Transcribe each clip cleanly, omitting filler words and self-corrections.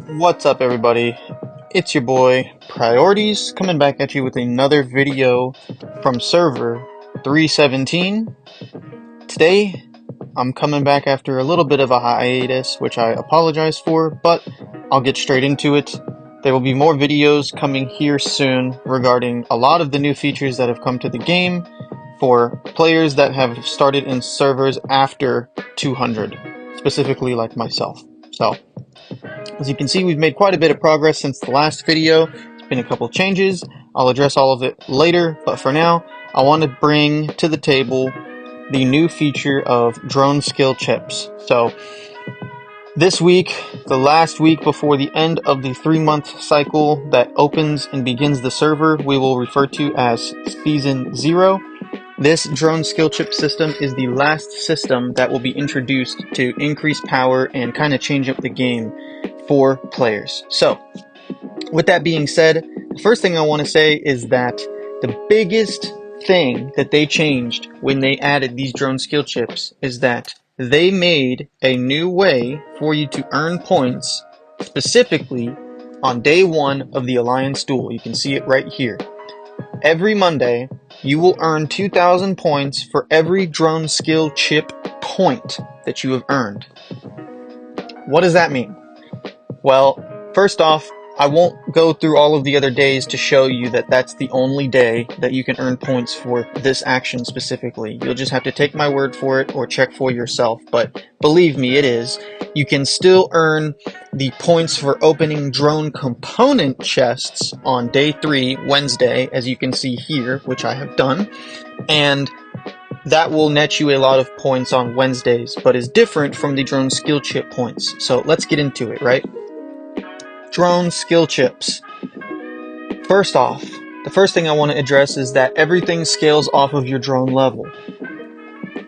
What's up, everybody? It's your boy Priorities coming back at you with another video from server 317. Today I'm coming back after a little bit of a hiatus, which I apologize for, but I'll get straight into it. There will be more videos coming here soon regarding a lot of the new features that have come to the game for players that have started in servers after 200, specifically like myself. So as you can see, we've made quite a bit of progress since the last video. There's been a couple changes. I'll address all of it later, but for now, I want to bring to the table the new feature of drone skill chips. So this week, the last week before the end of the 3-month cycle that opens and begins the server, we will refer to as Season 0. This drone skill chip system is the last system that will be introduced to increase power and kind of change up the game for players. So, with that being said, the first thing I want to say is that the biggest thing that they changed when they added these drone skill chips is that they made a new way for you to earn points specifically on day 1 of the Alliance Duel. You can see it right here. Every Monday, you will earn 2,000 points for every drone skill chip point that you have earned. What does that mean? Well, first off, I won't go through all of the other days to show you that that's the only day that you can earn points for this action specifically. You'll just have to take my word for it or check for yourself, but believe me, it is. You can still earn the points for opening drone component chests on day 3, Wednesday, as you can see here, which I have done, and that will net you a lot of points on Wednesdays, but is different from the drone skill chip points. So let's get into it, right? Drone skill chips. First off, the first thing I want to address is that everything scales off of your drone level.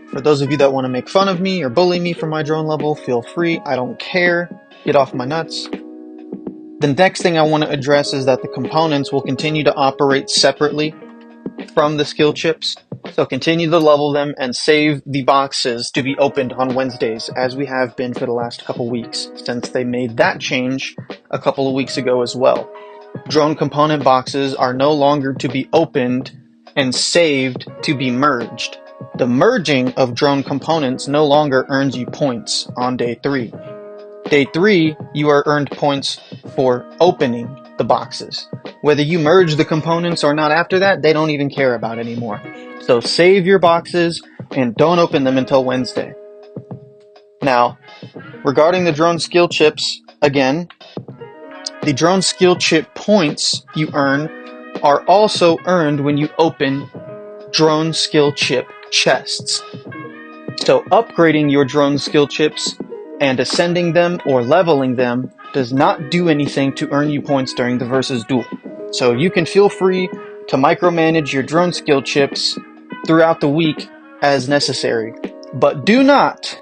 For those of you that want to make fun of me or bully me for my drone level, feel free. I don't care. Get off my nuts. The next thing I want to address is that the components will continue to operate separately from the skill chips. So continue to level them and save the boxes to be opened on Wednesdays, as we have been for the last couple weeks, since they made that change a couple of weeks ago as well. Drone component boxes are no longer to be opened and saved to be merged. The merging of drone components no longer earns you points on day 3. Day 3, you are earned points for opening the boxes. Whether you merge the components or not after that, they don't even care about anymore. So save your boxes and don't open them until Wednesday. Now, regarding the drone skill chips, again, the drone skill chip points you earn are also earned when you open drone skill chip chests. So upgrading your drone skill chips and ascending them or leveling them does not do anything to earn you points during the versus duel. So you can feel free to micromanage your drone skill chips throughout the week as necessary. But do not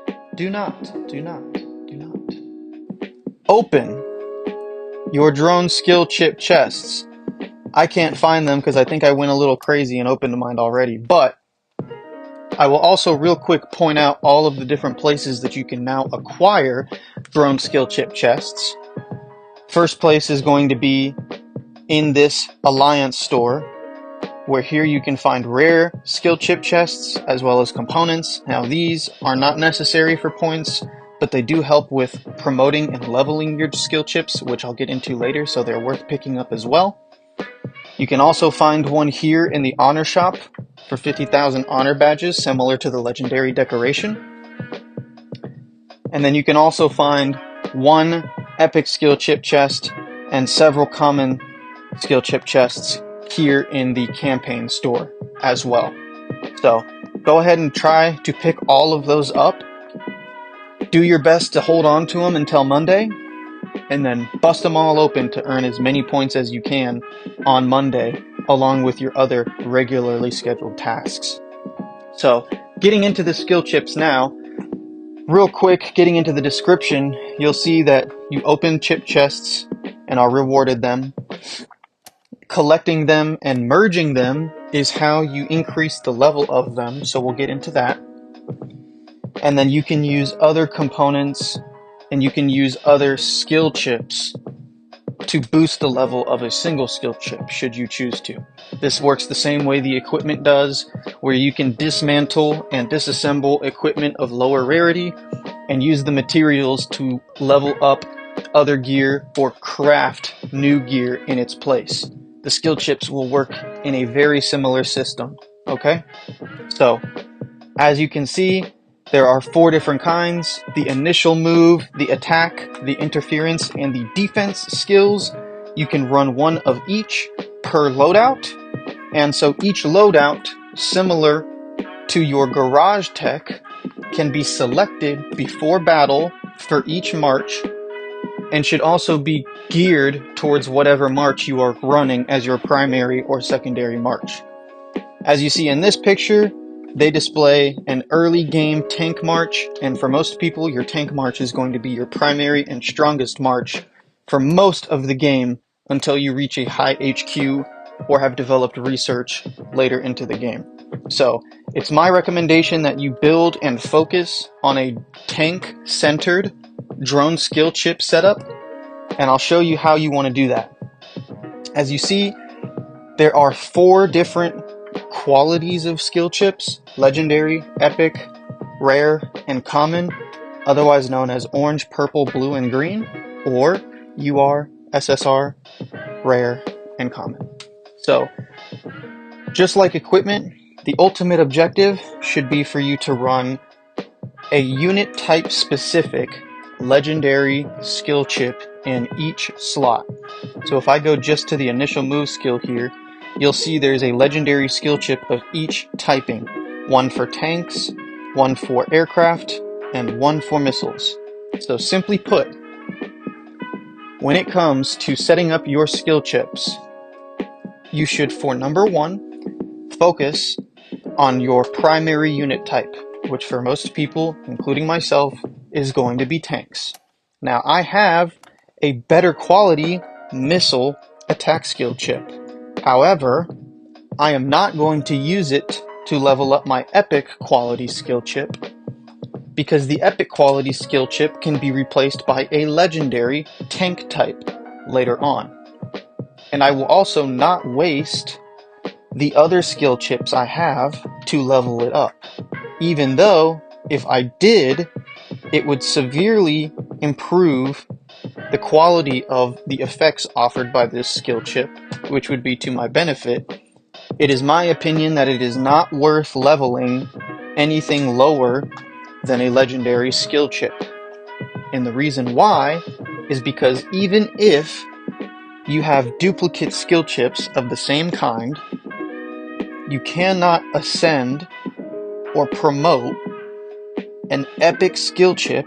open your drone skill chip chests. I can't find them because I think I went a little crazy and opened mine already, but I will also real quick point out all of the different places that you can now acquire drone skill chip chests. First place is going to be in this Alliance store, where here you can find rare skill chip chests as well as components. Now these are not necessary for points, but they do help with promoting and leveling your skill chips, which I'll get into later, so they're worth picking up as well. You can also find one here in the honor shop for 50,000 honor badges, similar to the legendary decoration. And then you can also find one epic skill chip chest and several common skill chip chests here in the campaign store as well. So go ahead and try to pick all of those up. Do your best to hold on to them until Monday, and then bust them all open to earn as many points as you can on Monday, along with your other regularly scheduled tasks. So, getting into the skill chips now, real quick, getting into the description, you'll see that you open chip chests and are rewarded them. Collecting them and merging them is how you increase the level of them, so we'll get into that. And then you can use other components and you can use other skill chips to boost the level of a single skill chip should you choose to. This works the same way the equipment does, where you can dismantle and disassemble equipment of lower rarity and use the materials to level up other gear or craft new gear in its place. The skill chips will work in a very similar system, okay? So, as you can see, there are 4 different kinds: the initial move, the attack, the interference, and the defense skills. You can run one of each per loadout, and so each loadout, similar to your garage tech, can be selected before battle for each march, and should also be geared towards whatever march you are running as your primary or secondary march. As you see in this picture, they display an early game tank march, and for most people, your tank march is going to be your primary and strongest march for most of the game until you reach a high HQ or have developed research later into the game. So, it's my recommendation that you build and focus on a tank-centered drone skill chip setup, and I'll show you how you want to do that. As you see, there are 4 different qualities of skill chips: legendary, epic, rare, and common, otherwise known as orange, purple, blue, and green, or UR, SSR, rare, and common. So, just like equipment, the ultimate objective should be for you to run a unit type specific legendary skill chip in each slot. So if I go just to the initial move skill here, you'll see there's a legendary skill chip of each typing. One for tanks, one for aircraft, and one for missiles. So simply put, when it comes to setting up your skill chips, you should, for number 1, focus on your primary unit type, which for most people, including myself, is going to be tanks. Now, I have a better quality missile attack skill chip. However, I am not going to use it to level up my epic quality skill chip, because the epic quality skill chip can be replaced by a legendary tank type later on. And I will also not waste the other skill chips I have to level it up, even though if I did, it would severely improve the quality of the effects offered by this skill chip, which would be to my benefit. It is my opinion that it is not worth leveling anything lower than a legendary skill chip. And the reason why is because even if you have duplicate skill chips of the same kind, you cannot ascend or promote an epic skill chip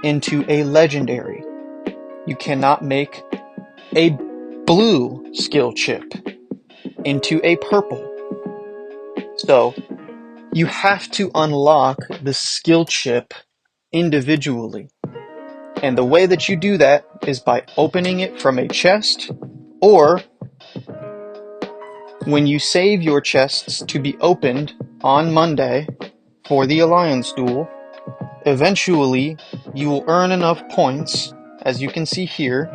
into a legendary. You cannot make a blue skill chip into a purple. So, you have to unlock the skill chip individually. And the way that you do that is by opening it from a chest, or when you save your chests to be opened on Monday for the Alliance Duel, eventually you will earn enough points, as you can see here,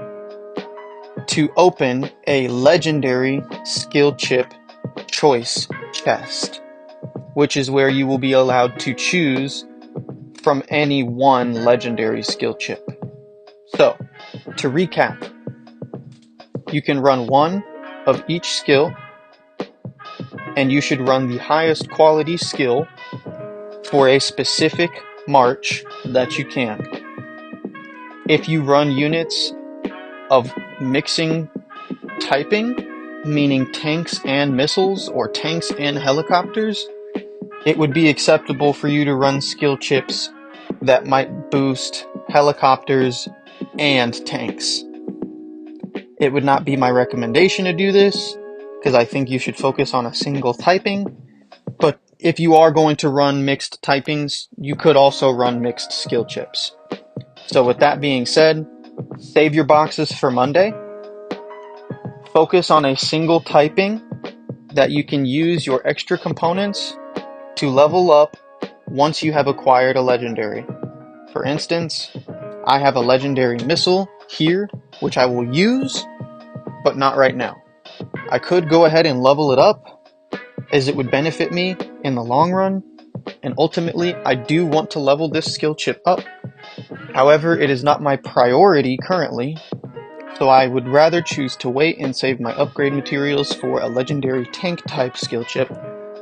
to open a legendary skill chip choice chest, which is where you will be allowed to choose from any one legendary skill chip. So, to recap, you can run one of each skill, and you should run the highest quality skill for a specific march that you can. If you run units of mixing typing, meaning tanks and missiles or tanks and helicopters, it would be acceptable for you to run skill chips that might boost helicopters and tanks. It would not be my recommendation to do this, because I think you should focus on a single typing, but if you are going to run mixed typings, you could also run mixed skill chips. So with that being said, save your boxes for Monday. Focus on a single typing that you can use your extra components to level up once you have acquired a legendary. For instance, I have a legendary missile here, which I will use, but not right now. I could go ahead and level it up, as it would benefit me in the long run, and ultimately I do want to level this skill chip up. However, it is not my priority currently, so I would rather choose to wait and save my upgrade materials for a legendary tank type skill chip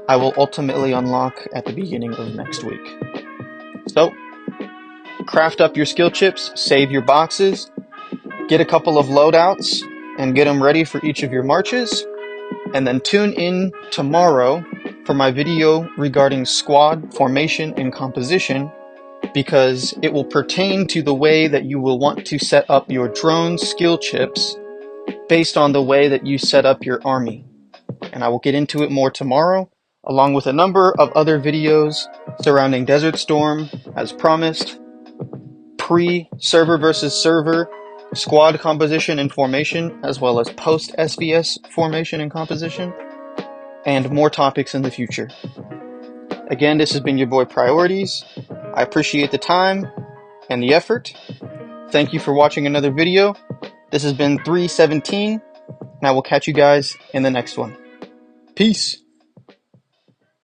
I will ultimately unlock at the beginning of next week. So, craft up your skill chips, save your boxes, get a couple of loadouts, and get them ready for each of your marches, and then tune in tomorrow for my video regarding squad formation and composition, because it will pertain to the way that you will want to set up your drone skill chips based on the way that you set up your army. And I will get into it more tomorrow, along with a number of other videos surrounding Desert Storm, as promised, pre-server versus server squad composition and formation, as well as post-SVS formation and composition, and more topics in the future. Again, this has been your boy Priorities. I appreciate the time and the effort. Thank you for watching another video. This has been 317, and I will catch you guys in the next one. Peace!